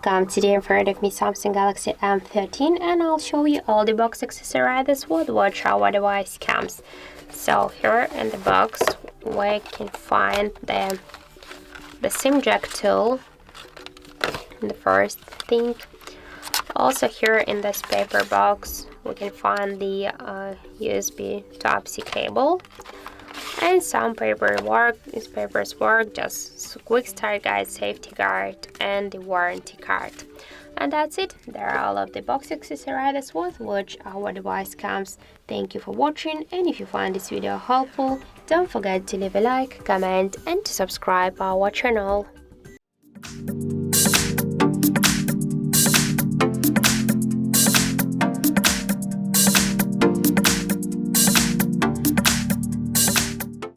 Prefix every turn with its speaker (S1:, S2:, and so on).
S1: welcome. Today in front of me Samsung Galaxy M13 and I'll show you all the box accessories with which our device comes. So here in the box we can find the SIM jack tool, the first thing. Also here in this paper box we can find the USB Type-C cable and some paperwork. These papers work, just quick start guide, safety guide and the warranty card. And that's it. There are all of the box accessories with which our device comes. Thank you for watching, and if you find this video helpful, don't forget to leave a like, comment and to subscribe our channel.